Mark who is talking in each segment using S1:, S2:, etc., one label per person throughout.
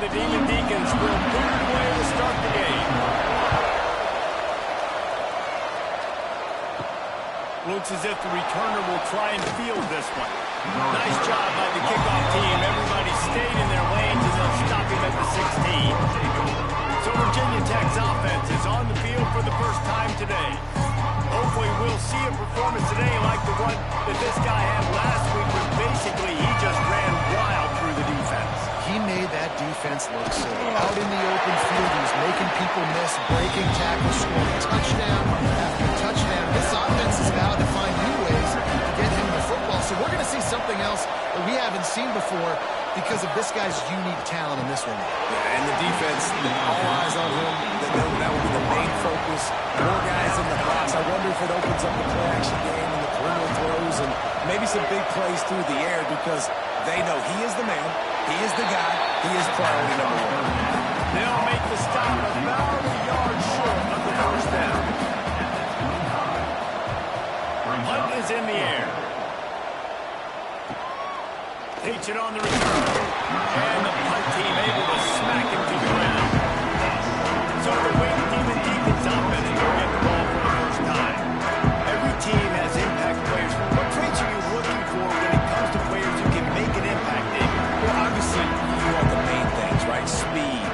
S1: And the Demon Deacons will put it away to start the game. Looks as if the returner will try and field this one. Nice job by the kickoff team. Everybody stayed in their lanes and they'll stop him at the 16. So Virginia Tech's offense is on the field for the first time today. Hopefully we'll see a performance today like the one that this guy had last week, where basically he just ran wild through the defense.
S2: He made that defense look silly. Out in the open field, he was making people miss, breaking tackles, scoring touchdown after touchdown. This offense is now to find new ways to get him the football. So we're going to see something else that we haven't seen before because of this guy's unique talent in this one.
S3: Yeah, and the defense, all eyes on him. That will be the main focus. More guys in the box. I wonder if it opens up the play-action game and the perimeter throws and maybe some big plays through the air, because they know he is the man, he is the guy, he is priority number one.
S1: They'll make the stop about a yard short of the first down. Hunt is in the air. Takes it on the return. And the punt team able to smack him to the ground. So the way the Demon Deacons offense will get the ball for the first time. Every team has impact players. What traits are you looking for when it comes to players who can make an impact, David?
S3: Well, obviously, you want the main things, right? Speed,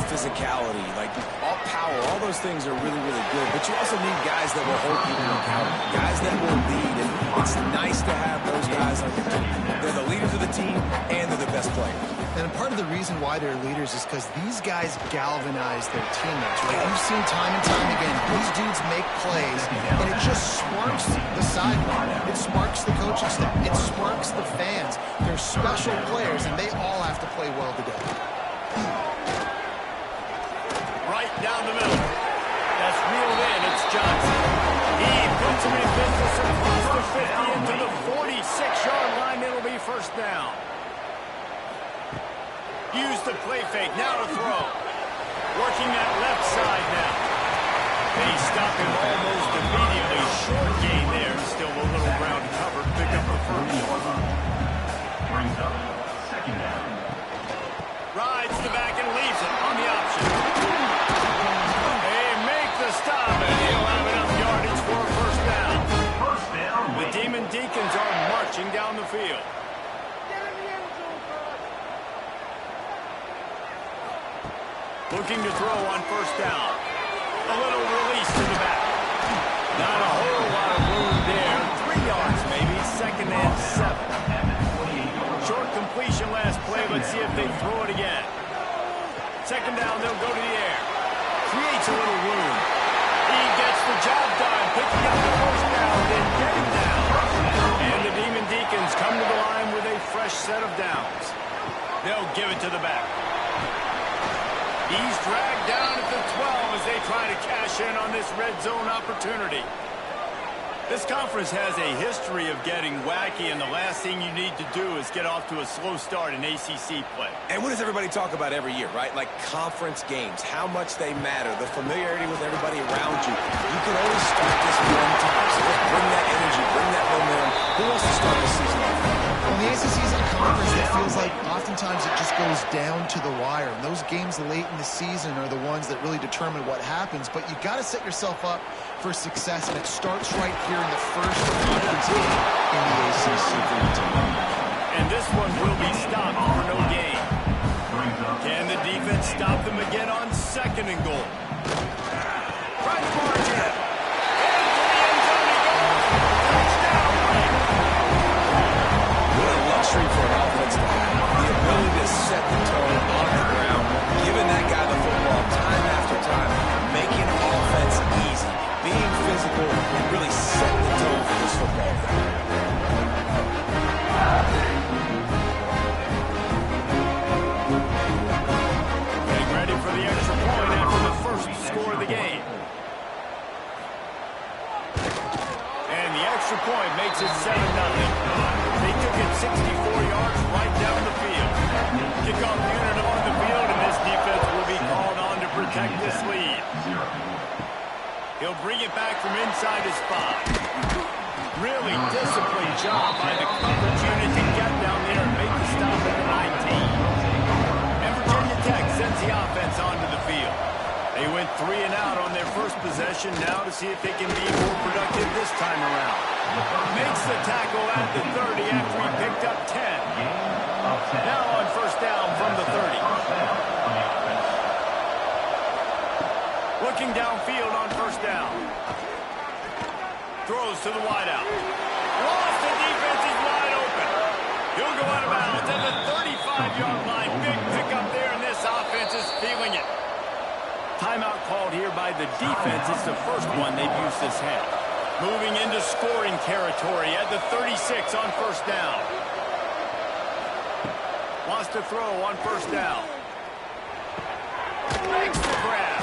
S3: physicality, like all power, all those things are really, really good. But you also need guys that will hold people accountable, guys that will lead. And it's nice to have those guys on your team. They're the leaders of the team, and they're the best players.
S2: And part of the reason why they're leaders is because these guys galvanize their teammates, right? You've seen time and time again, these dudes make plays, and it just sparks the sideline. It sparks the coaching staff. It sparks the fans. They're special players, and they all have to play well together.
S1: Right down the middle. That's reeled in. It's Johnson. He puts him in business across the 50 into the 46-yard line. It'll be first down. Use the play fake. Now to throw. Working that left side now. They stop him almost immediately. Short gain there. Still a little ground covered. Pick up the first.
S4: Brings up second down.
S1: Rides the back and leaves it on the option. They make the stop, and he'll have enough yardage for a first down.
S4: First down.
S1: The Demon Deacons are marching down the field. Looking to throw on first down. A little release to the back. Not a whole lot of room there. 3 yards maybe. Second and 7. Short completion last play. Let's see if they throw it again. Second down, they'll go to the air. Creates a little room. He gets the job done. Picking up the first down, then getting down. And the Demon Deacons come to the line with a fresh set of downs. They'll give it to the back. He's dragged down at the 12 as they try to cash in on this red zone opportunity. This conference has a history of getting wacky, and the last thing you need to do is get off to a slow start in ACC play.
S3: And what does everybody talk about every year, right? Like conference games, how much they matter, the familiarity with everybody around you. You can only start this one time, so let's bring that energy, bring that momentum. Who wants to start the season off?
S2: Well, the ACC is a conference that feels like oftentimes it just goes down to the wire. And those games late in the season are the ones that really determine what happens. But you got to set yourself up for success, and it starts right here in the first conference game in the ACC for the team.
S1: And this one will be stopped for no gain. Can the defense stop them again on second and goal? Try to march in.
S3: What a luxury for an offense to have. The ability to set the tone on the ground, giving that guy the football time after time, making offense easy, being physical, and really setting the tone for this football game.
S1: Getting ready for the extra point after the first score of the game. And the extra point makes it 7-0. They took it 64 yards right down the field. Kickoff unit on the field, and this defense will be called on to protect this lead. He'll bring it back from inside his 5. Really disciplined job by the coverage unit to get down there and make the stop at the 19. And Virginia Tech possession now to see if they can be more productive this time around. Makes the tackle at the 30 after he picked up 10. Now on first down from the 30. Looking downfield on first down. Throws to the wideout. Lost, the defense is wide open. He'll go out of bounds at the 35-yard line. Big pickup there, and this offense is feeling it. Timeout called here by the defense. It's the first one they've used this half. Moving into scoring territory at the 36 on first down. Wants to throw on first down. Makes the grab.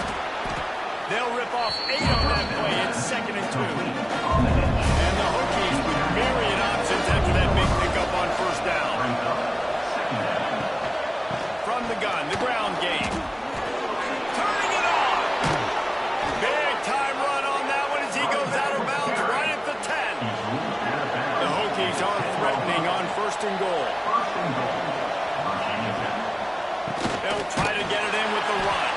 S1: They'll rip off 8 on that play. It's 2nd and 2. And the Hokies with myriad options after that big pickup on first down. From the gun, the ground game. Turning it on. Big time run on that one as he goes out of bounds right at the 10. The Hokies are threatening on first and goal. They'll try to get it in with the run.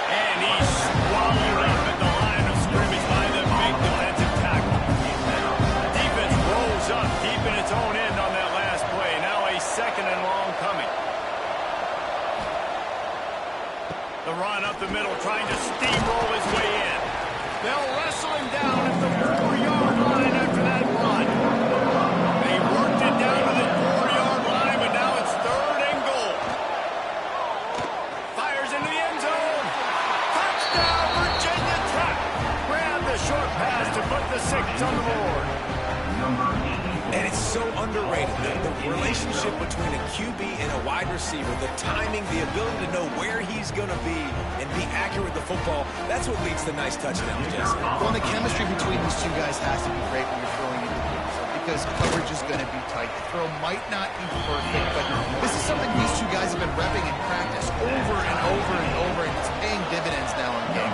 S1: And he's swallowed up at the line of scrimmage by the big defensive tackle. Defense rolls up deep in its own end on that last play. Now a 2nd and long coming. The run up the middle, trying to steamroll his way in. They'll wrestle him down at the 4-yard line after that run. They worked it down to the 4-yard line, but now it's 3rd and goal. Fires into the end zone. Touchdown, Virginia Tech. Grab the short pass to put the 6 on the board.
S3: And it's so underrated. The relationship between a QB and a wide receiver, the timing, the ability to know where he's going to be and be accurate with the football, that's what leads to nice touchdowns, Jesse.
S2: Well, the chemistry between these two guys has to be great when you're throwing into the end zone because coverage is going to be tight. The throw might not be perfect, but this is something these two guys have been repping in practice over and over and over, and it's paying dividends now in the game.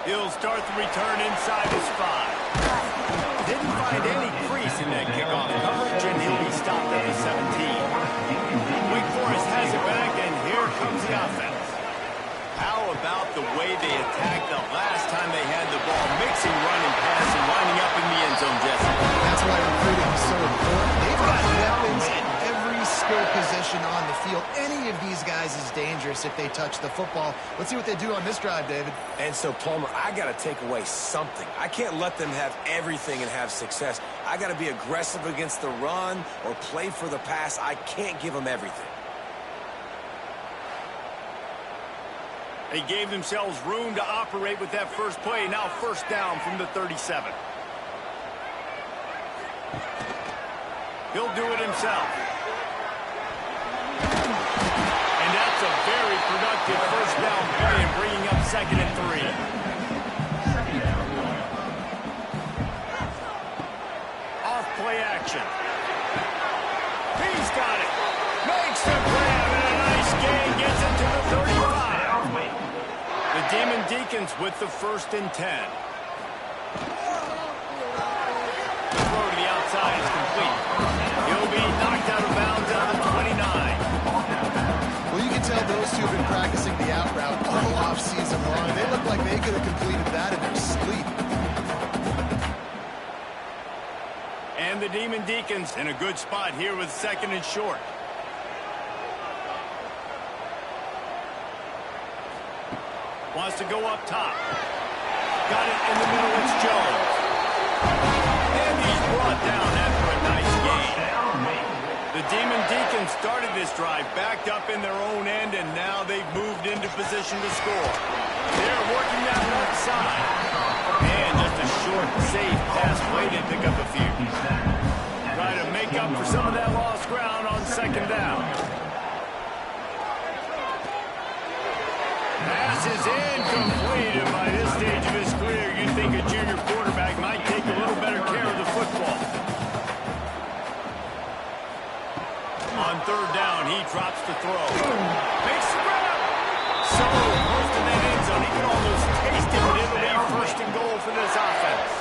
S1: He'll start the return inside his 5. Didn't find any crease in that kickoff coverage, and he'll be stopped at the 17. Wake Forest has it back, and here comes the offense. How about the way they attacked the last time they had the ball, mixing run and pass and winding up in the end zone, Jesse?
S2: That's why recruiting is so important. They've got weapons in every skill position on the field. Any of these guys is dangerous if they touch the football. Let's see what they do on this drive, David.
S3: And so, Palmer, I got to take away something. I can't let them have everything and have success. I got to be aggressive against the run or play for the pass. I can't give them everything.
S1: They gave themselves room to operate with that first play. Now first down from the 37. He'll do it himself. And that's a very productive first down play and bringing up 2nd and 3. Off play action. He's got it. Makes the grab and a nice gain. Gets it to the 35. The Demon Deacons with the 1st and 10. The throw to the outside is complete. He'll be knocked out of bounds on the 29.
S2: Well, you can tell those two have been practicing the out route all off-season long. They look like they could have completed that in their sleep.
S1: And the Demon Deacons in a good spot here with 2nd and short. Wants to go up top. Got it in the middle. It's Jones. And he's brought down after a nice gain. The Demon Deacons started this drive backed up in their own end, and now they've moved into position to score. They're working that left side. And just a short, safe pass play to pick up a few. Try to make up for some of that lost ground on 2nd down. Pass is incomplete, and by this stage of his career, you'd think a junior quarterback might take a little better care of the football. On 3rd down, he drops to throw. Big grab! So close to that end zone, he can almost taste it, but it'll be 1st and goal for this offense.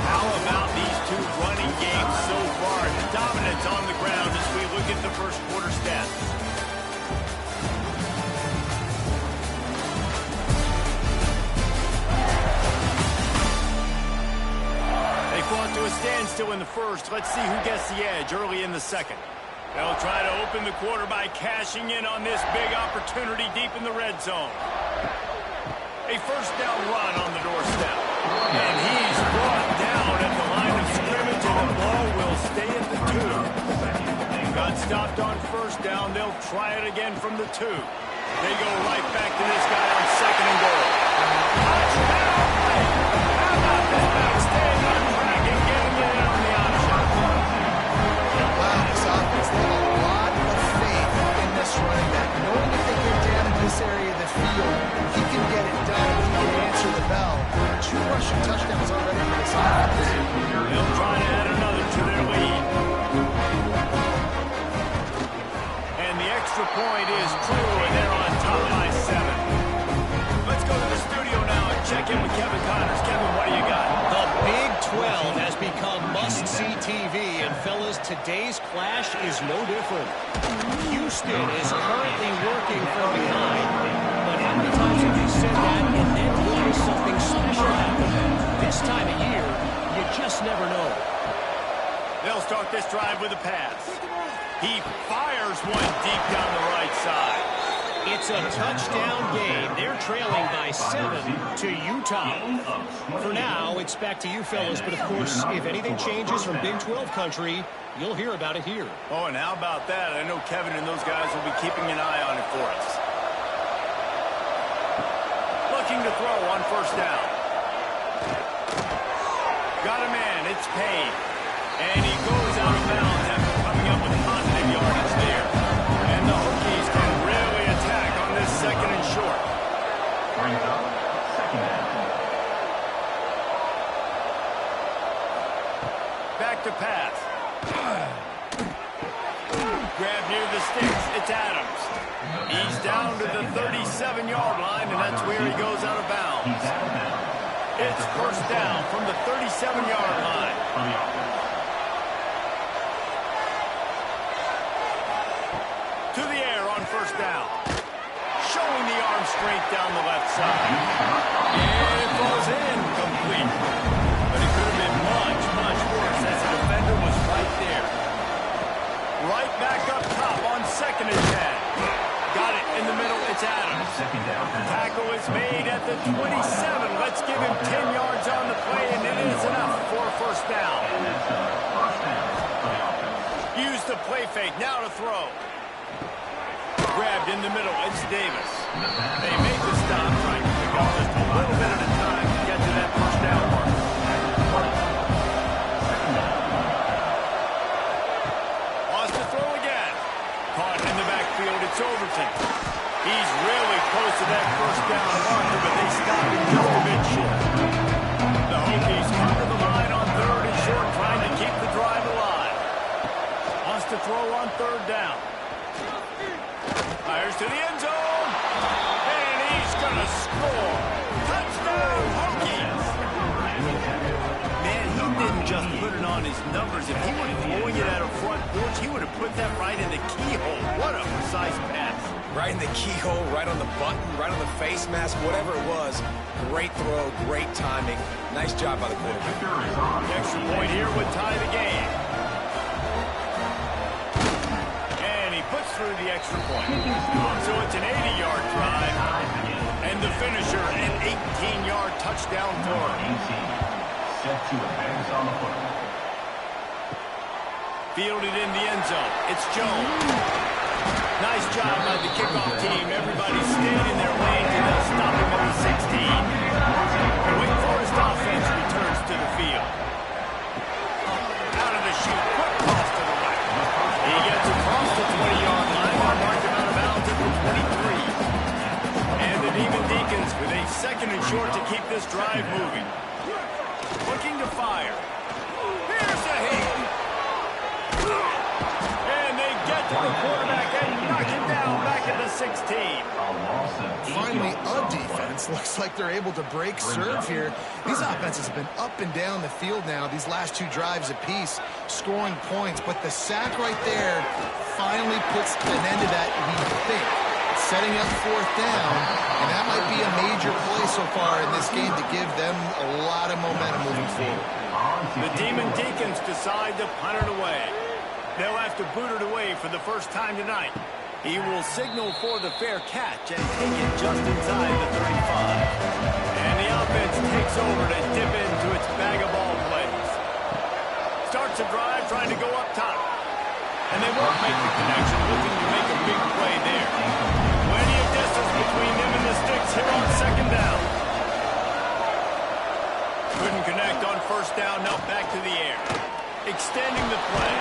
S1: How about these two running games so far? Dominance on the ground as we look at the first quarter stats. still in the first. Let's see who gets the edge early in the second. They'll try to open the quarter by cashing in on this big opportunity deep in the red zone. A first down run on the doorstep. And he's brought down at the line of scrimmage, and the ball will stay at the 2. Got stopped on first down. They'll try it again from the 2. They go right back to this guy on second and goal. Touchdown! How about that? Staying on track and getting it in on the option.
S2: Wow, this offense, they have a lot of faith in this running back. Knowing if they get down in this area of the field, he can get it done. He can answer the bell. 2 rushing touchdowns already for this offense.
S1: They'll try to add another to their lead. And the extra point is true, and they're on top by 7. Let's go to the studio now and check in with Kevin Connors. Kevin, what do you got?
S5: The Big 12 has become must-see TV, and fellas, today's clash is no different. Houston is currently working from behind, but how many times have you said that, and then witness something special happen? This time of year, you just never know.
S1: They'll start this drive with a pass. He fires one deep down the right side.
S5: It's a touchdown game. They're trailing by 7 to Utah. For now, it's back to you fellas, but of course, if anything changes from Big 12 country, you'll hear about it here.
S1: Oh, and how about that? I know Kevin and those guys will be keeping an eye on it for us. Looking to throw on first down. Got a man. It's Payne. And he goes out of bounds after coming up with positive yardage there. And the Hokies can really attack on this second and short.
S4: Brings up second down.
S1: Back to pass. Grab near the sticks. It's Adams. He's down to the 37-yard line, and that's where he goes out of bounds.
S4: He's out of bounds.
S1: It's first down from the 37-yard line.
S4: For the offense.
S1: To the air on first down. Showing the arm strength down the left side. And it falls in complete. But it could have been much, much worse as the defender was right there. Right back up top on second and 10. Got it in the middle. It's Adams.
S4: Second down.
S1: Tackle is made at the 27. Let's give him 10 yards on the play, and it is enough for a first down.
S4: And it's first down for the offense.
S1: Use the play fake. Now to throw. Grabbed in the middle. It's Davis. They make the stop, trying to pick up just a little bit at a time to get to that first down mark. Wants to throw again. Caught in the backfield. It's Overton. He's really close to that first down marker, but they stop him just a bit short. The Hokies come to the line on third and short, trying to keep the drive alive. Wants to throw on third down. Fires to the end zone. And he's going to score. Touchdown, Hokies. Man, he didn't just put it on his numbers. If he were throwing it at a front porch, he would have put that right in the keyhole. What a precise pass.
S3: Right in the keyhole, right on the button, right on the face mask, whatever it was. Great throw, great timing. Nice job by the quarterback.
S1: The extra point here would tie the game. And he puts through the extra point. So it's an 80-yard drive. And the finisher, an 18-yard touchdown throw.
S4: Set to advance on the football.
S1: Fielded in the end zone. It's Jones. Nice job by the kickoff team. Everybody stayed in their lanes, and they'll stop him at the 16. The Wake Forest offense returns to the field. Out of the chute. Quick toss to the right. He gets across the 20-yard line. They'll mark him out of bounds at the 23. And the Demon Deacons with a second and short to keep this drive moving. Looking to fire. Here's a hit. And they get to the quarterback and knock him down back at the 16.
S2: Finally, a defense. Looks like they're able to break serve here. These offenses have been up and down the field now, these last 2 drives apiece, scoring points. But the sack right there finally puts an end to that, we think. Setting up fourth down, and that might be a major play so far in this game to give them a lot of momentum moving forward.
S1: The Demon Deacons decide to punt it away. They'll have to boot it away for the first time tonight. He will signal for the fair catch and take it just inside the 35. And the offense takes over to dip into its bag of ball plays. Starts a drive trying to go up top. And they won't make the connection, looking to make a big play there. Plenty of distance between them and the sticks here on second down. Couldn't connect on first down, now back to the air. Extending the play.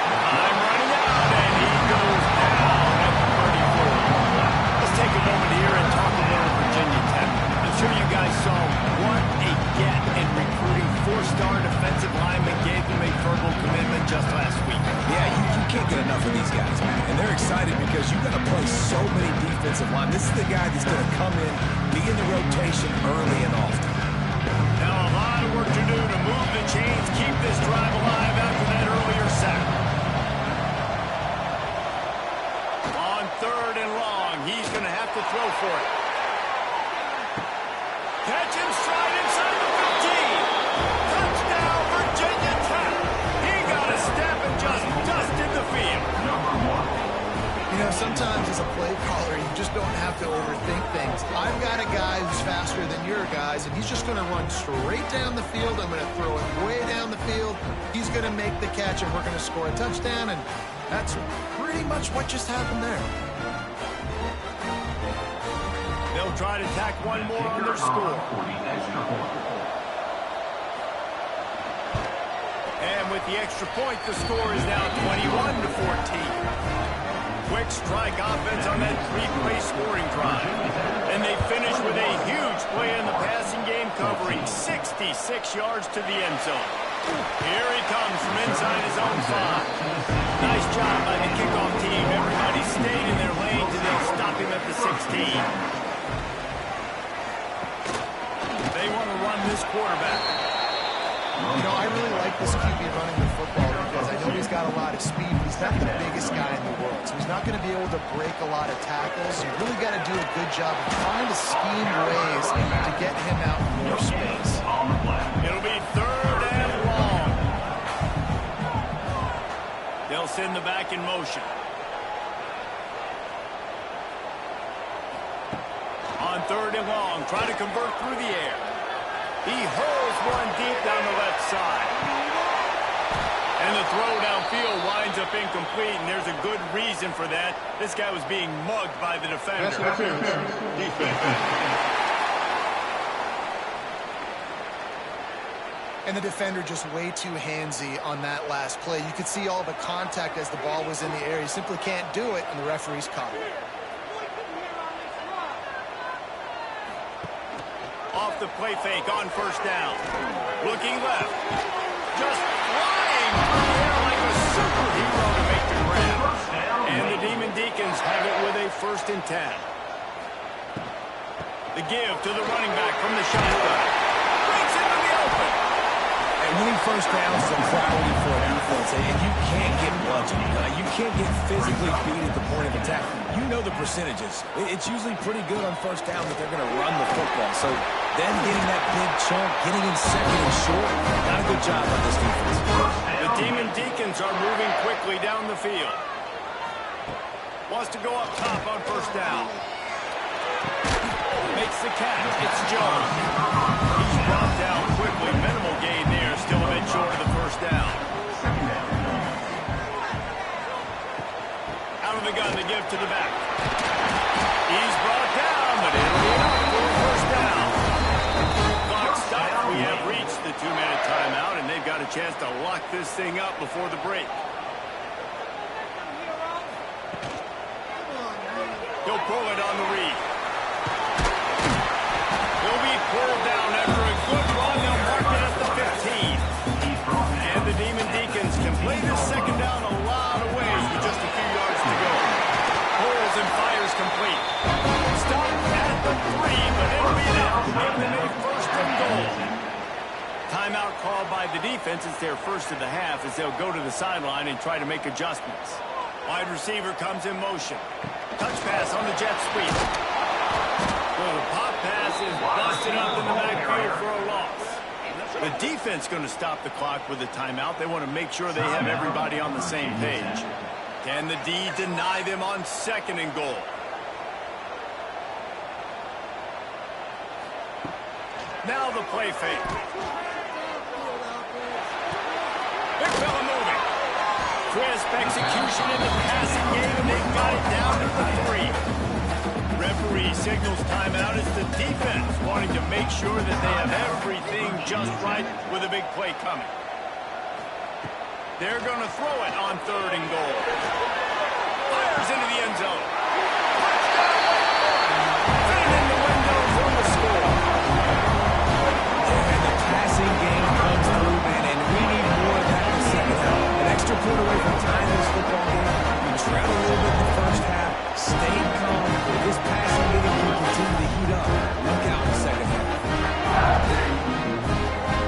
S1: I'm running out, and he goes down at the 34. Let's take a moment here and talk a little Virginia Tech. I'm sure you guys saw what a get in recruiting four-star defensive linemen gave them a verbal commitment just last week.
S3: Yeah, you can't get enough of these guys, man. And they're excited because you've got to play so many defensive line. This is the guy that's going to come in, be in the rotation early and often.
S1: Now a lot of work to do to move the chains, keep this drive alive after that earlier sack. On third and long, he's going to have to throw for it. Catch him stride inside the 15. Touchdown, Virginia Tech. He got a step and just dusted the field.
S2: You know, sometimes as a play caller, you just don't have to overthink things. I've got a guy who's faster than your guys, and he's just going to run straight down the field. I'm going to throw it way down the field. He's going to make the catch, and we're going to score a touchdown, and that's pretty much what just happened there.
S1: They'll try to tack one more on their score. And with the extra point, the score is now 21-14. Quick strike offense on that three-play scoring drive. And they finish with a huge play in the passing game, covering 66 yards to the end zone. Here he comes from inside his own 5. Nice job by the kickoff team. Everybody stayed in their lane till they stop him at the 16. They want to run this quarterback.
S2: You know, I really like this QB running the football because I know he's got a lot of speed, but he's not the biggest guy in the world. So he's not going to be able to break a lot of tackles. So you really got to do a good job of trying to scheme ways to get him out in more space.
S1: It'll be third and long. They'll send the back in motion. On third and long, trying to convert through the air. He hurls one deep down the left side. And the throw downfield winds up incomplete, and there's a good reason for that. This guy was being mugged by the defender.
S2: And the defender just way too handsy on that last play. You could see all the contact as the ball was in the air. He simply can't do it, and the referee's caught it.
S1: Off the play fake on first down. Looking left. Just flying through the air like a superhero to make the grab. And the Demon Deacons have it with a 1st and 10. The give to the running back from the shotgun. Breaks into the open.
S3: And winning first downs is a priority for an offense, and you can't get bludgeoned. You can't get physically beat at the point of attack. You know the percentages. It's usually pretty good on first down that they're going to run the football. So then getting that big chunk, getting in second and short, not a good job by this defense.
S1: The Demon Deacons are moving quickly down the field. Wants to go up top on first down. Makes the catch. It's Jones. He's brought down quickly. Minimal gain there. Still a bit short of the first down. Out of the gun to give to the back. He's brought down, but it'll be enough for a first down. Clock stopped. We have reached the 2-minute timeout, and they've got a chance to lock this thing up before the break. He'll pull it on the read. He'll be pulled down after a good run. They'll mark it at the 15. And the Demon Deacons can play this second down a lot of ways with just a few yards to go. Pulls and fires complete. Stop at the 3, but it'll be enough to make them a 1st and goal. Timeout called by the defense. It's their first of the half as they'll go to the sideline and try to make adjustments. Wide receiver comes in motion. Touch pass on the jet sweep. Well, the pop pass is busted up in the backfield for a loss. The defense going to stop the clock with a timeout. They want to make sure they have everybody on the same page. Can the D deny them on 2nd and goal? Now the play fake. Big fella moving. Crisp execution in the passing game, and they've got it down to the 3. Referee signals timeout as the defense wanting to make sure that they have everything just right with a big play coming. They're going to throw it on 3rd and goal. Fires into the end zone. Touchdown! In the window for the score.
S3: And the passing game comes through, man, and we need more of that in the second half. An extra point away from tying this football game. We trailed a little bit in the first half. Stayed calm. If this passing game can continue to heat up, look out in the second half.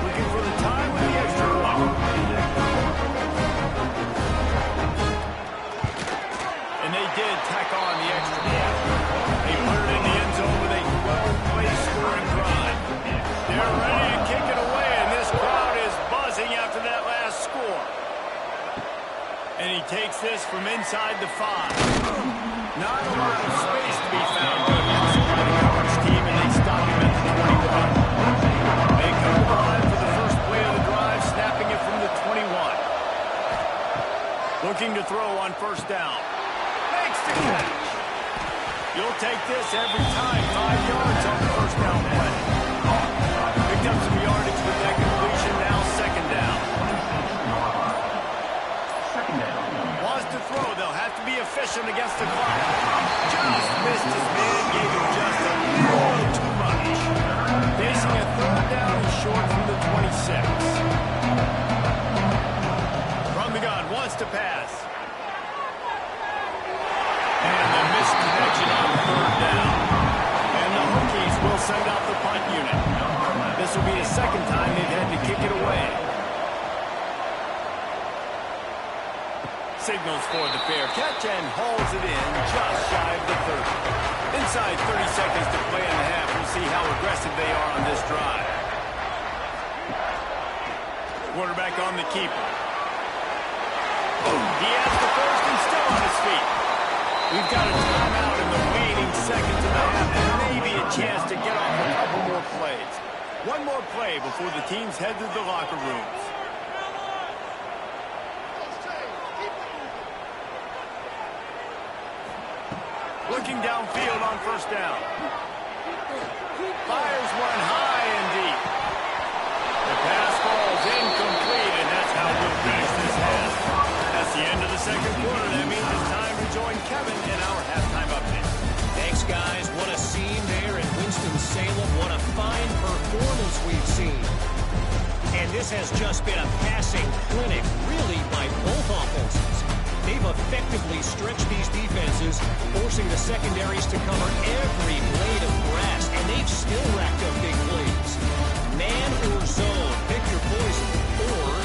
S1: Looking for the time with the extra point. And they did tack on the extra point. They put it in the end zone with a 12-play scoring drive. They're ready to kick it away, and this crowd is buzzing after that last score. And he takes this from inside the 5. Not a lot of space to be found. Good hustle by the coverage team, and they stop him at the 21. They come to the line for the first play of the drive, snapping it from the 21. Looking to throw on 1st down. Makes the catch. You'll take this every time. 5 yards on the 1st down play. Picked up some yardage with that completion. Now 2nd down. Wants to throw. They'll have to be efficient against the clock. Just missed his man. Gave him just a little too much. Facing a 3rd down and short from the 26. From the gun. Wants to pass. And the missed connection on 3rd down. And the Hokies will send out the punt unit. This will be the 2nd time they've had to kick it away. Signals for the fair catch and hauls it in just shy of the 30. Inside 30 seconds to play in the half. We'll see how aggressive they are on this drive. Quarterback on the keeper. He has the 1st and still on his feet. We've got a timeout in the waning seconds of the half and maybe a chance to get off a couple more plays. One more play before the teams head to the locker rooms. Looking downfield on 1st down. Fires one high and deep. The pass falls incomplete, and that's how we'll finish this half. That's the end of the 2nd quarter. That means it's time to join Kevin in our halftime update.
S5: Thanks, guys. What a scene there in Winston-Salem. What a fine performance we've seen. And this has just been a passing clinic, really, by both offenses. They've effectively stretched these defenses, forcing the secondaries to cover every blade of grass, and they've still racked up big plays. Man or zone, pick your poison, or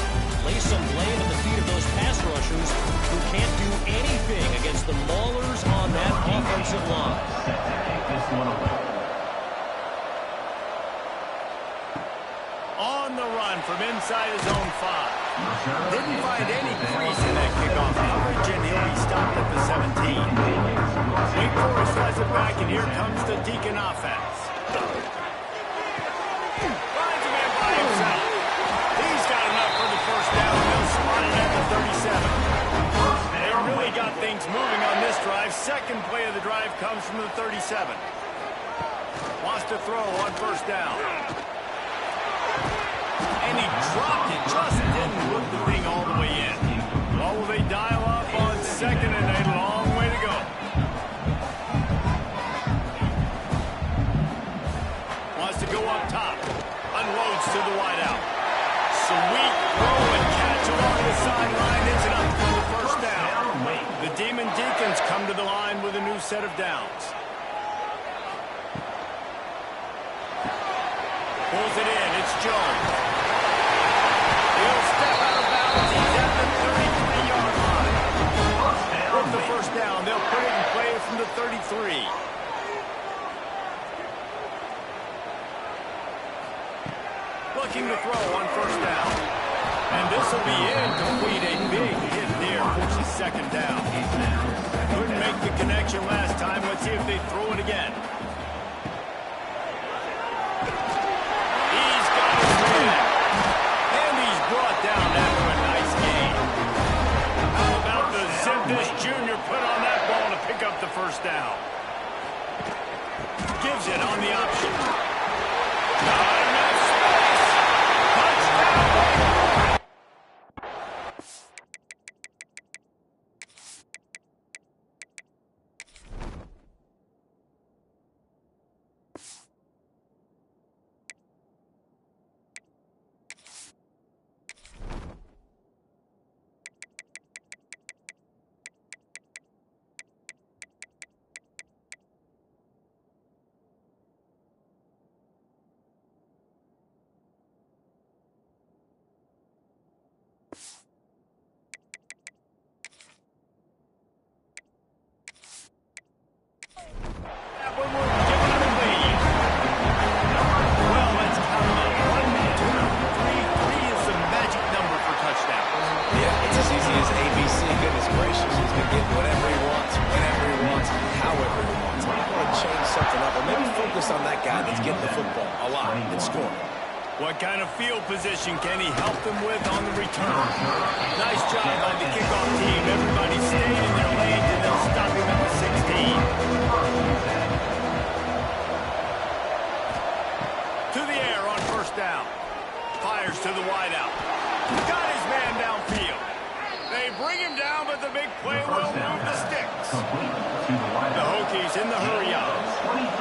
S5: lay some blame at the feet of those pass rushers who can't do anything against the maulers on that offensive line.
S1: On the run from inside his own 5. Didn't find any crease in that kickoff coverage, and he'll be stopped at the 17. Wake Forest has it back, and here comes the Deacon offense. Finds a man by himself. He's got enough for the 1st down, and they'll spot it at the 37. They really got things moving on this drive. 2nd play of the drive comes from the 37. Wants to throw on 1st down. And he dropped it, just didn't look the thing all the way in. Well, will they dial up on 2nd and a long way to go? Wants to go up top. Unloads to the wideout. Sweet throw and catch along the sideline. It's enough for the 1st down. The Demon Deacons come to the line with a new set of downs. Pulls it in. It's Jones. He'll step out of bounds. He's at the 33-yard line. With the 1st down, they'll put it in play from the 33. Looking to throw on first down. And this will be incomplete. A big hit there, forces second down. Couldn't make the connection last time. Let's see if they throw it again. He's got his man. And he's brought down after a nice gain. How about the zip this junior put on that ball to pick up the first down? Gives it on the option. Not enough space. Touchdown.
S3: On that guy that's getting the football a lot and scoring.
S1: What kind of field position can he help them with on the return? Nice job by the kickoff team. Everybody stayed in their lanes, and they'll stop him at the 16. To the air on first down. Fires to the wideout. Got his man downfield. They bring him down, but the big play will move the sticks. The Hokies in the hurry-up.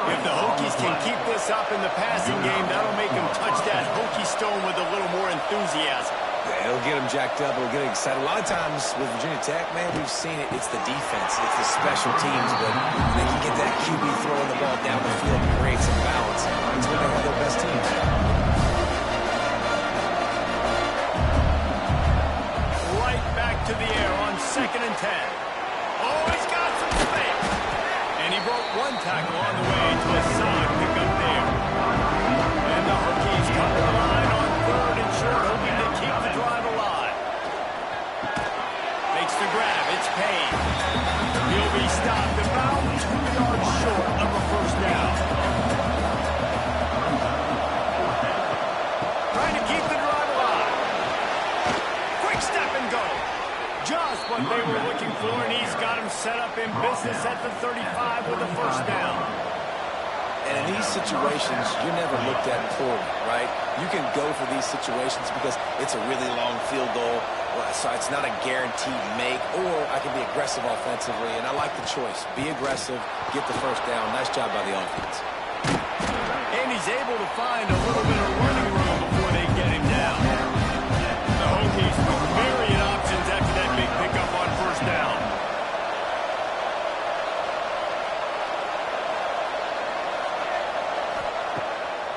S1: If the Hokies can keep this up in the passing game, that'll make them touch that Hokie stone with a little more enthusiasm.
S3: Yeah, it'll get them jacked up. It'll get them excited. A lot of times with Virginia Tech, man, we've seen it. It's the defense. It's the special teams. But they can get that QB throwing the ball down the field and create some balance. It's when they have their best teams.
S1: Right back to the air on 2nd and 10. Oh, he's got some space. And he broke one tackle on the way to a solid pickup there. And the Hokies cover the line on 3rd and short, hoping to keep the drive alive. Makes the grab. It's Payne. He'll be stopped about 2 yards short of a first down. Trying to keep the drive alive. Quick step and go. Just what they were looking for, and he's got him set up in business at the 35 with a first down.
S3: And in these situations, you're never looked at poorly, right? You can go for these situations because it's a really long field goal, so it's not a guaranteed make, or I can be aggressive offensively, and I like the choice. Be aggressive, get the first down. Nice job by the offense.
S1: And he's able to find a little bit of running room before they get him down. The Hokies with myriad options after that big pickup on first down.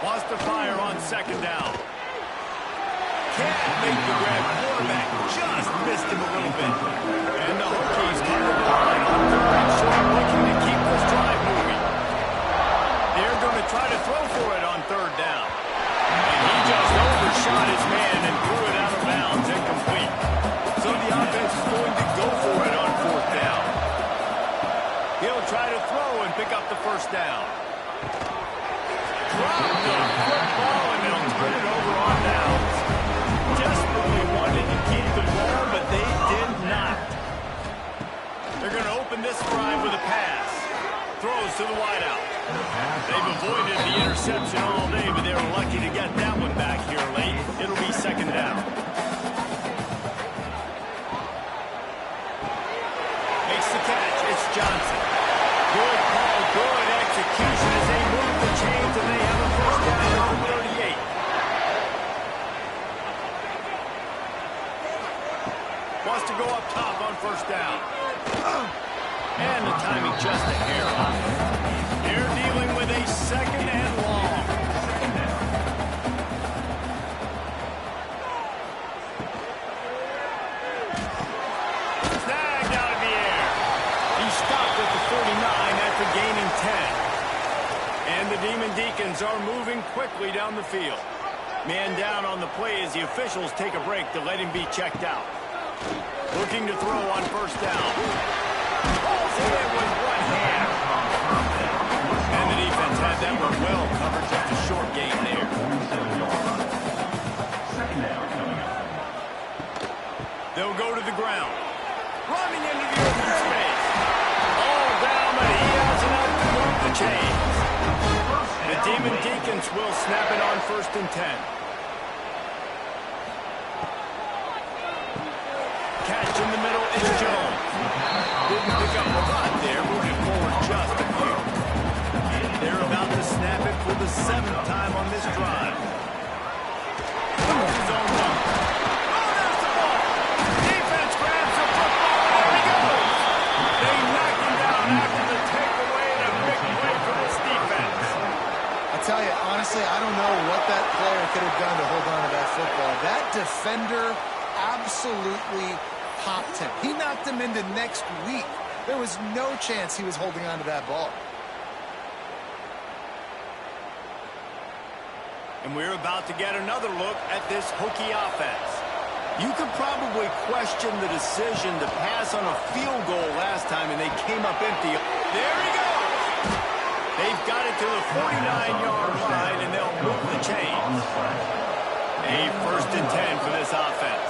S1: Wants to fire on 2nd down. Can't make the grab. Quarterback just missed him a little bit. And the Hokies cover the line on 3rd and short, looking to keep this drive moving. They're going to try to throw for it on 3rd down. And he just overshot his man and threw it out of bounds, incomplete. So the offense is going to go for it on 4th down. He'll try to throw and pick up the first down. Drop the football, and they'll turn it over on downs. Desperately wanted to keep the ball, but they did not. They're going to open this drive with a pass. Throws to the wideout. They've avoided the interception all day, but they were lucky to get that one back here late. It'll be 2nd down. Makes the catch. It's Johnson. Good call, good execution as they move the chains, and they have a first down at the 38. Wants to go up top on first down. And the timing just a hair off. They're dealing with a 2nd and long. Snagged out of the air. He stopped at the 49 after gaining 10. And the Demon Deacons are moving quickly down the field. Man down on the play as the officials take a break to let him be checked out. Looking to throw on first down. Pulls it in with one hand. And the defense had that one well covered. Just a short gain there. They'll go to the ground. Running into the open space. All down, but he has enough to move the chains. The Demon Deacons will snap it on 1st and 10. Catch in the middle is Jones. Didn't pick up a lot there, moving forward just a few. They're about to snap it for the 7th time on this drive. Zone 1. Oh, there's the ball. Defense grabs the football. There he goes. They knock him down after the takeaway and a big play for this defense.
S2: I'll tell you, honestly, I don't know what that player could have done to hold on to that football. That defender absolutely popped him. He knocked him into next week. There was no chance he was holding on to that ball.
S1: And we're about to get another look at this Hokie offense. You could probably question the decision to pass on a field goal last time, and they came up empty. There he goes! They've got it to the 49-yard line, and they'll move the chains. A 1st and 10 for this offense.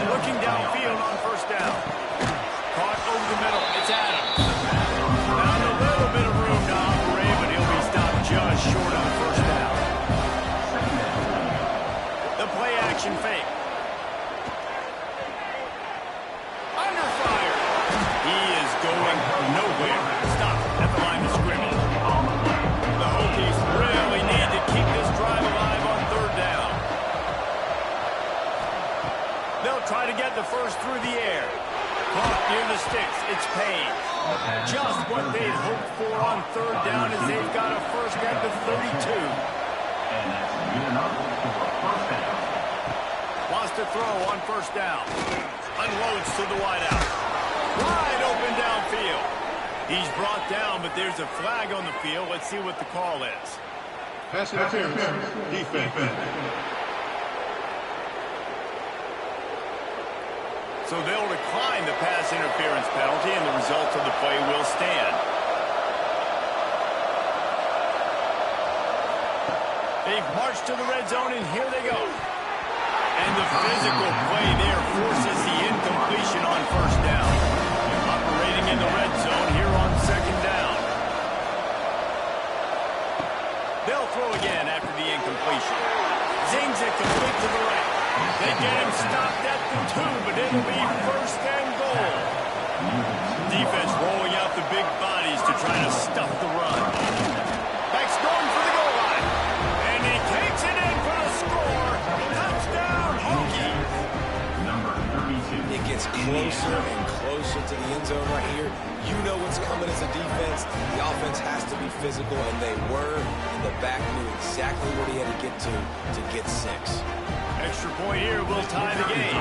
S1: Looking downfield on first down. Caught over the middle. It's Adams. Found a little bit of room to operate, but he'll be stopped just short on first down. The play action fake. Under fire. He is going nowhere. Stop at the line of scrimmage. The Hokies really need to keep this drive alive on 3rd down. They'll try to get the first through the air. Caught near the sticks. It's Payne. Just what they'd hoped for on 3rd down as they've got a first at the 32.
S4: And that's good enough for a first down.
S1: Wants to throw on first down. Unloads to the wideout. Wide open downfield. He's brought down, but there's a flag on the field. Let's see what the call is.
S6: Pass interference. Defense.
S1: So they'll decline the pass interference penalty, and the result of the play will stand. They've marched to the red zone, and here they go. And the physical play there forces the incompletion on first down. Operating in the red zone here on 2nd down. They'll throw again after the incompletion. Zings it complete to the right. They get him stopped at the 2, but it'll be 1st and goal. Defense rolling out the big bodies to try to stuff the run. Back's going for the goal line. And he takes it in for the score. Touchdown, Hokies.
S4: Number 32.
S3: It gets closer and closer to the end zone right here. You know what's coming as a defense. The offense has to be physical, and they were. And the back knew exactly where he had to get 6.
S1: Extra point here will tie the game.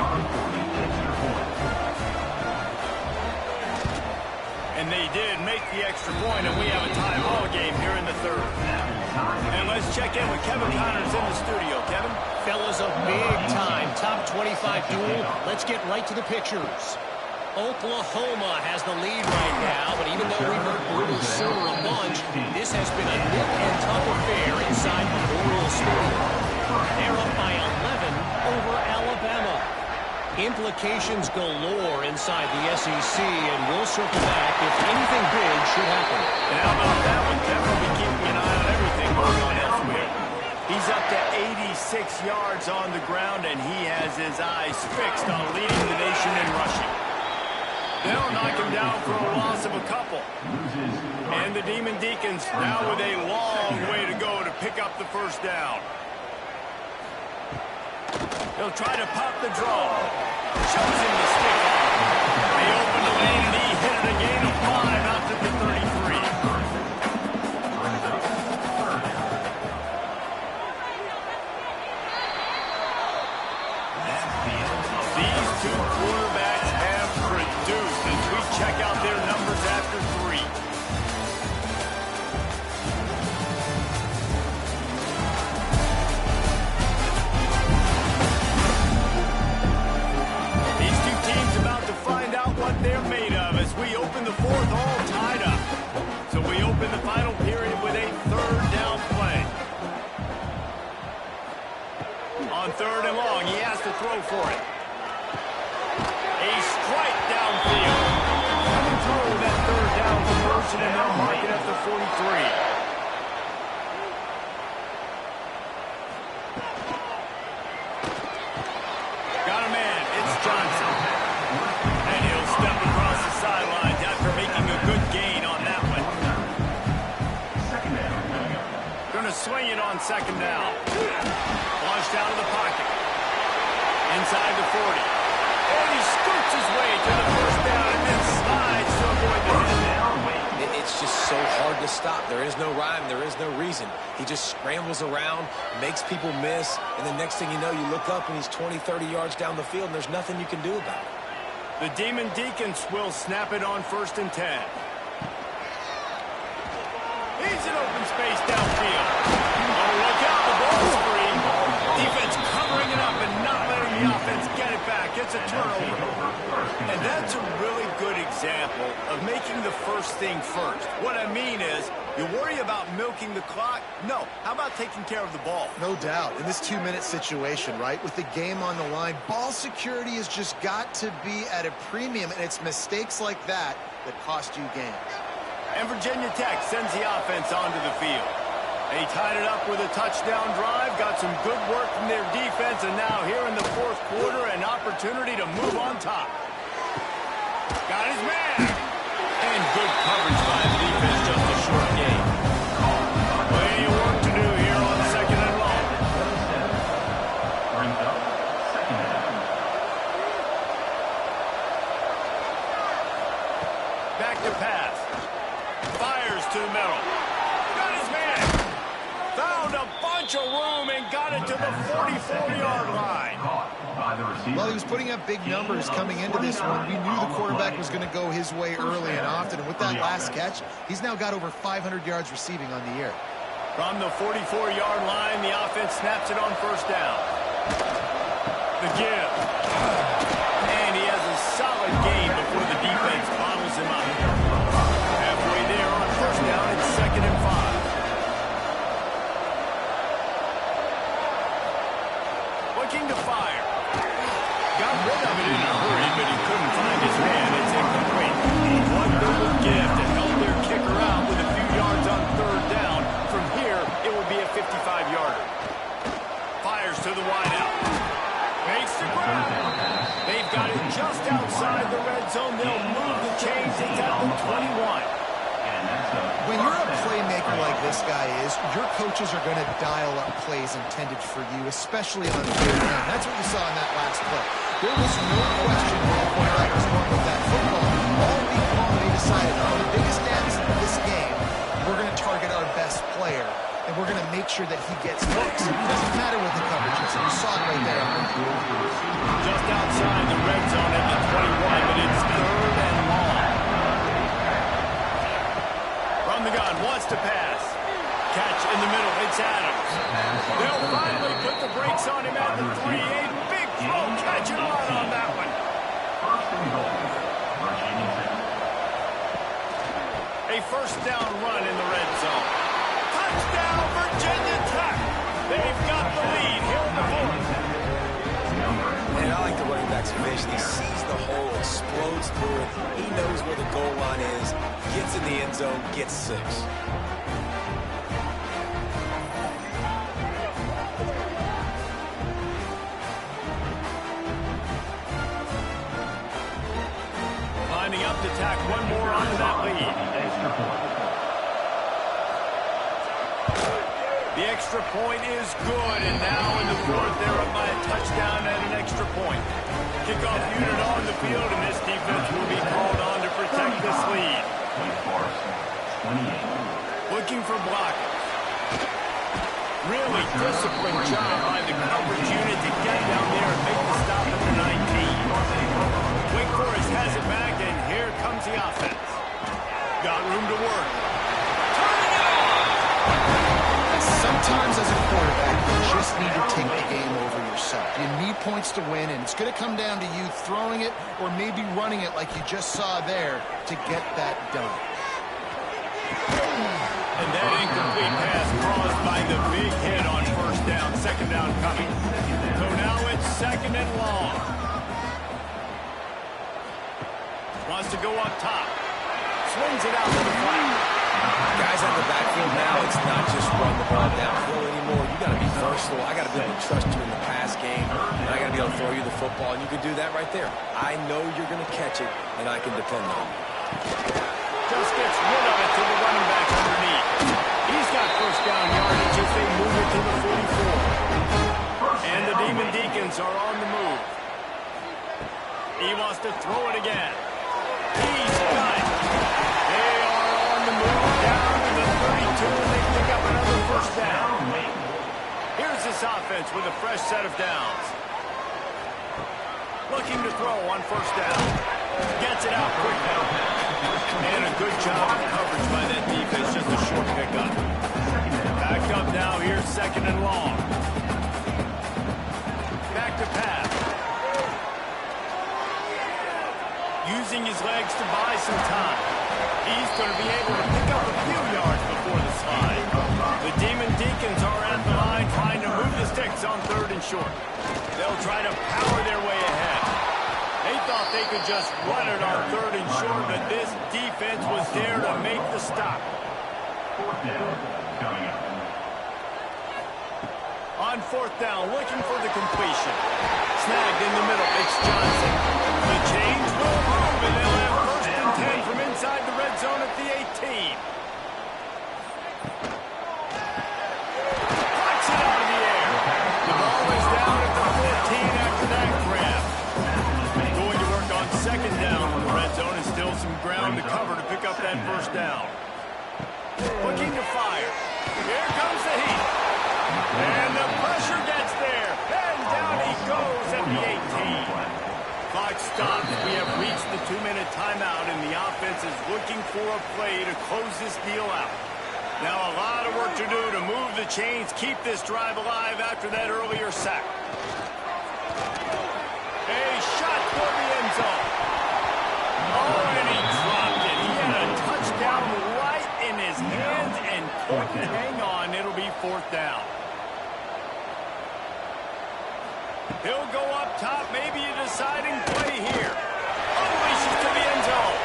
S1: And they did make the extra point, and we have a tie ball game here in the 3rd. And let's check in with Kevin Connors in the studio. Kevin?
S5: Fellas, a big-time top 25 duel. Let's get right to the pictures. Oklahoma has the lead right now, but even though we've heard Brutal Sooner a bunch, this has been a nip and tuck affair inside Memorial Stadium. They're up by 11 over Alabama. Implications galore inside the SEC, and we'll circle back if anything big should happen.
S1: And how about that one? Kevin will be keeping an eye on everything going on elsewhere. He's up to 86 yards on the ground, and he has his eyes fixed on leading the nation in rushing. They'll knock him down for a loss of a couple. And the Demon Deacons now with a long way to go to pick up the first down. He'll try to pop the draw. Shows him the stick on. They open the lane, and he hit it a gain of 5 out to the 33. These two quarterbacks have produced as we check out their numbers after 3. On 3rd and long, he has to throw for it. A strike downfield. Coming through that 3rd down conversion, and they'll mark it at the 43. Got a man. It's Johnson. And he'll step across the sidelines after making a good gain on that one. Going to swing it on 2nd down. Launched out of the pocket. Inside the 40. And he scoots his way to the 1st down and then slides to avoid the head down.
S3: It's just so hard to stop. There is no rhyme. There is no reason. He just scrambles around, makes people miss, and the next thing you know, you look up and he's 20, 30 yards down the field, and there's nothing you can do about it.
S1: The Demon Deacons will snap it on 1st and 10. He's in open space downfield. Oh, look out, the ball's free. Defense covering it up and not letting the offense get it back. It's a turnover. And that's a really good example of making the first thing first. What I mean is, you worry about milking the clock? No. How about taking care of the ball?
S2: No doubt. In this 2-minute situation, right, with the game on the line, ball security has just got to be at a premium, and it's mistakes like that that cost you games.
S1: And Virginia Tech sends the offense onto the field. They tied it up with a touchdown drive, got some good work from their defense, and now here in the 4th quarter, an opportunity to move on top. Got his man. And good coverage by the defense, just a short game. Plenty of work to do here on 2nd and long.
S4: Brings up 2nd down.
S1: Back to pass. Fires to the middle. Got his man. Found a bunch of room and got it to the 44-yard line.
S2: Well, he was putting up big numbers coming into this one. We knew the quarterback was going to go his way early and often. And with that last catch, he's now got over 500 yards receiving on the year.
S1: From the 44-yard line, the offense snaps it on 1st down. The give. And he has a solid gain before the defense bottles him up. Halfway there on 1st down, it's 2nd and 5. Looking to fire. Got rid of it in a hurry, but he couldn't find his man. It's incomplete. One little give to help their kicker out with a few yards on 3rd down. From here, it would be a 55-yarder. Fires to the wideout. Makes the grab. They've got it just outside the red zone. They'll move the chains. It's at the 21.
S2: When you're a playmaker like this guy is, your coaches are going to dial up plays intended for you, especially on 3rd down. That's what you saw in that last play. There was no question where the quarterback was going with that football. All week long, they decided on the biggest dance of this game, we're going to target our best player, and we're going to make sure that he gets looks. It doesn't matter what the coverage is. You saw it right there.
S1: Just outside the red zone at the 21, but it's 3rd and long. From the gun, wants to pass. Catch in the middle, it's Adams. They'll finally put the brakes on him at the 3. A big throw, catch and run on that one.
S4: 1st and goal. Virginia Tech.
S1: A 1st down run in the red zone. Touchdown, Virginia Tech. They've got the lead here in the 4th.
S3: And I like the running back's vision. He sees the hole, explodes through it. He knows where the goal line is, gets in the end zone, gets 6.
S1: Lining up to tack one more onto that lead. The extra point is good, and now in the 4th, they're up by a touchdown and an extra point. Kickoff unit on the field, and this defense will be called on to protect this lead. Looking for blockers. Really disciplined job by the coverage unit to get down there and make the stop at the 19. Wake Forest has it back, and here comes the offense. Got room to work.
S2: Sometimes as a quarterback, you just need to take the game over yourself. You need points to win, and it's going to come down to you throwing it or maybe running it like you just saw there to get that done.
S1: And that incomplete pass caused by the big hit on 1st down, second down coming. So now it's second and long. Wants to go up top. Swings it out to the flat.
S3: Guys out of the backfield now, it's not just run the ball downfield anymore. You got to be versatile. I got to be able to trust you in the pass game, and I got to be able to throw you the football, and you can do that right there. I know you're going to catch it, and I can depend on it.
S1: Just gets rid of it to the running back underneath. He's got first down yardage as they move it to the 44. And the Demon Deacons are on the move. He wants to throw it again. He's got it. They are on the move down to the 32, and they pick up another first down. Here's this offense with a fresh set of downs. Looking to throw on first down. Gets it out quickly. And a good job of coverage by that defense. Just a short pickup. Back up now here, second and long. Back to pass. Using his legs to buy some time. He's going to be able to pick up a few yards before the slide. The Demon Deacons are at the line trying to move the sticks on third and short. They'll try to power their way ahead. They thought they could just run it on third and short, but this defense was there to make the stop.
S4: Fourth down coming up.
S1: On fourth down, looking for the completion. Snagged in the middle, it's Johnson. The change will move, and they'll have first and 10 from inside the red zone at the 18. Flicks it out of the air. The ball is down at the 14 after that grab. Going to work on second down on the red zone, and still some ground to cover to pick up that first down. Looking to fire. Here comes the heat. And the pressure gets there. And down he goes at the 18. Clock stops. We have reached the 2-minute timeout, and the offense is looking for a play to close this deal out. Now a lot of work to do to move the chains, keep this drive alive after that earlier sack. A shot for the end zone. Oh, and he dropped it. He had a touchdown right in his hands and couldn't hang on. It'll be fourth down. He'll go up top, maybe a deciding play here. Unleashes to the end zone.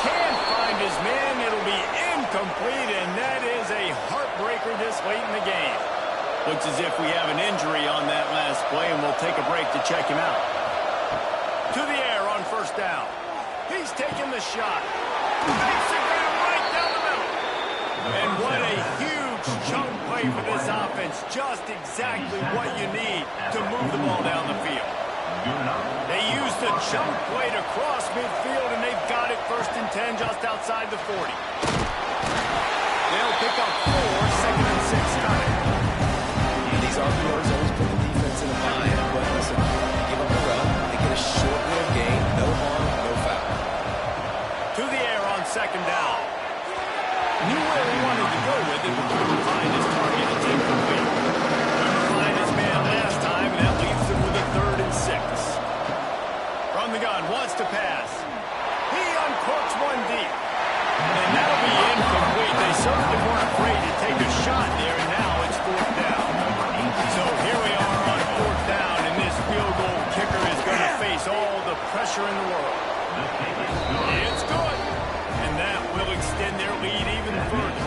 S1: Can't find his man. It'll be incomplete, and that is a heartbreaker this late in the game. Looks as if we have an injury on that last play, and we'll take a break to check him out. To the air on first down. He's taking the shot. Makes the grab right down the middle. And what a huge chunk play for this offense. Just exactly what you need to move the ball down the field. They used the chunk play to cross midfield, and they've got it first and 10 just outside the 40. They'll pick up 4, second and 6 coming.
S3: These RPOs always put the defense in a bind, but listen, give them a run. They get a short little gain, no harm, no foul.
S1: To the air on second down. Knew where he wanted to go with it, but couldn't find his target. It's incomplete. Couldn't find his man last time, and that leaves him with a third and 6. From the gun, wants to pass. He uncorks one deep. And that'll be incomplete. They certainly weren't afraid to take a shot there, and now it's fourth down. So here we are on fourth down, and this field goal kicker is going to face all the pressure in the world. It's good. And that will extend their lead even further.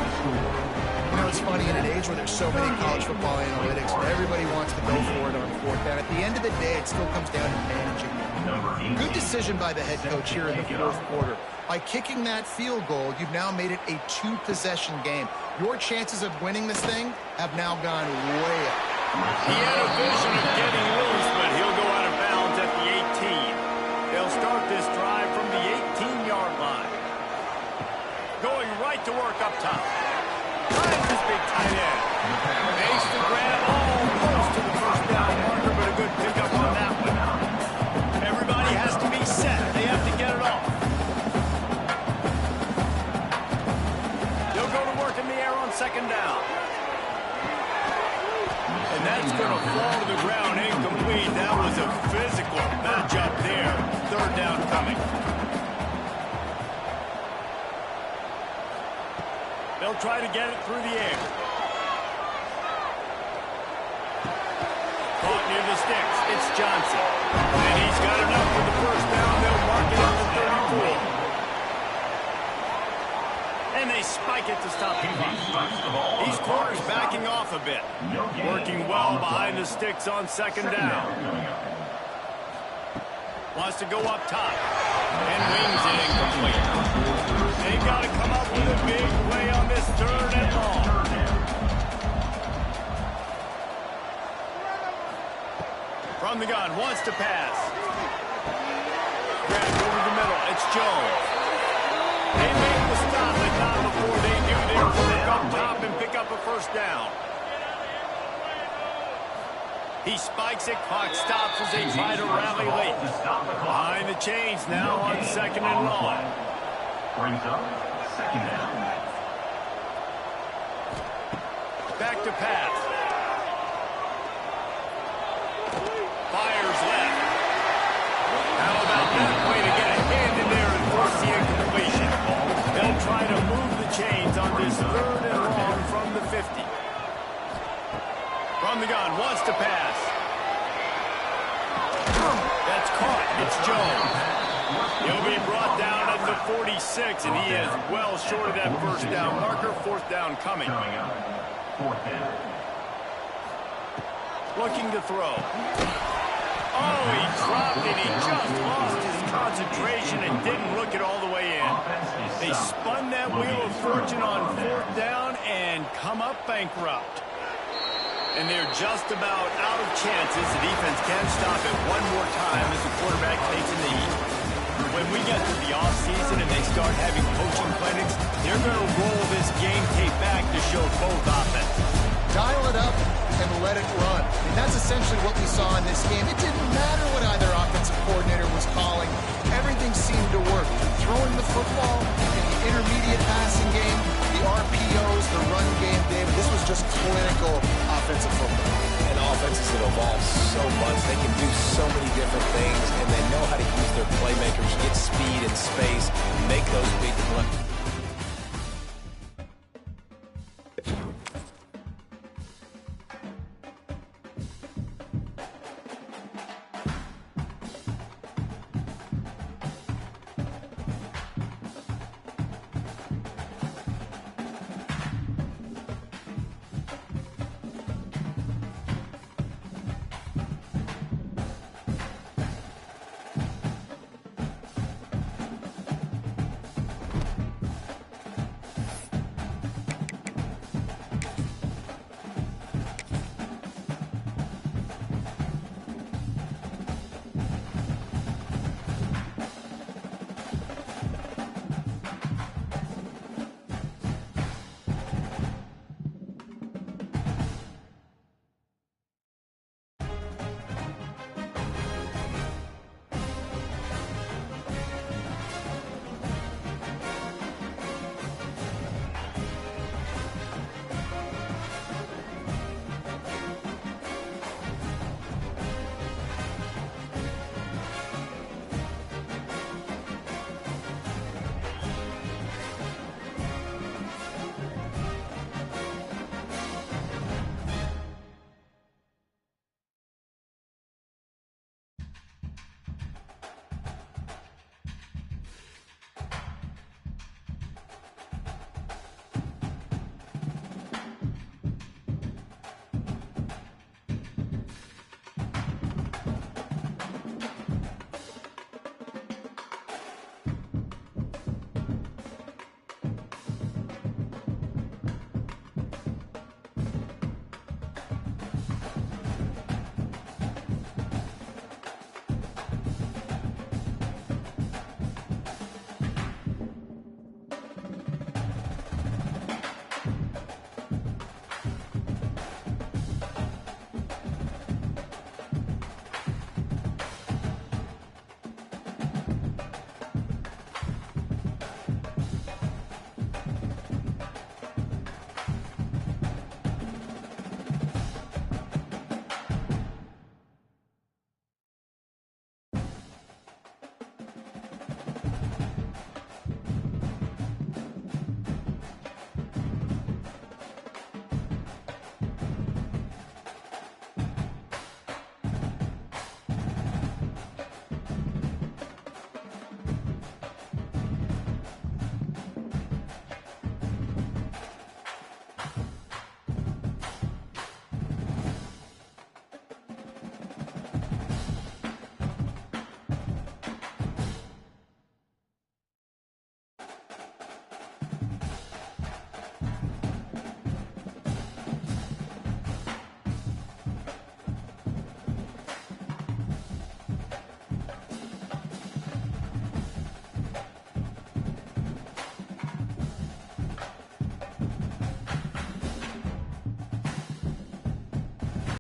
S2: You know, it's funny, in an age where there's so many college football analytics, where everybody wants to go for it on fourth down, at the end of the day, it still comes down to managing. Good decision by the head coach here in the fourth quarter. By kicking that field goal, you've now made it a 2-possession game. Your chances of winning this thing have now gone way up.
S1: He had a vision of getting loose, but he'll go out of bounds at the 18. They'll start this drive from the 18-yard line. Going right to work up top. Finds his big tight end. Makes the grab almost to the first down marker, but a good pickup on that one. Everybody has to be set. They have to get it off. They'll go to work in the air on second down. And that's going to fall to the ground incomplete. That was a physical matchup there. Third down coming. They'll try to get it through the air. sticks. It's Johnson. And he's got enough for the first down. They'll mark it at the 34. And they spike it to stop the clock. These corners backing off a bit. Working well behind the sticks on second down. Wants to go up top. And wings it incomplete. They've got to come up with a big play on this third and long. From the gun, wants to pass. Grabbed over the middle. It's Jones. They make the stop, but not before they do their work up top and pick up a first down. He spikes it, clock stops as they try to rally late. Behind the chains now on second and long.
S4: Brings up second down.
S1: Back to pass. Fires left. How about that way to get a hand in there and force the incompletion? They'll try to move the chains on this third and long from the 50. From the gun, wants to pass. That's caught. It's Jones. He'll be brought down at the 46, and he is well short of that first down marker. Fourth down coming.
S4: Fourth down.
S1: Looking to throw. Oh, he dropped it. He just lost his concentration and didn't look it all the way in. They spun that wheel of fortune on fourth down and come up bankrupt. And they're just about out of chances. The defense can stop it one more time as the quarterback takes a knee. When we get to the offseason and they start having coaching clinics, they're going to roll this game tape back to show both offenses.
S2: Dial it up and let it run. And that's essentially what we saw in this game. It didn't matter what either offensive coordinator was calling. Everything seemed to work. Throwing the football in the intermediate passing game, the RPOs, the run game, David, this was just clinical offensive football.
S3: And offenses that evolve so much, they can do so many different things, and they know how to use their playmakers, get speed and space, make those big plays.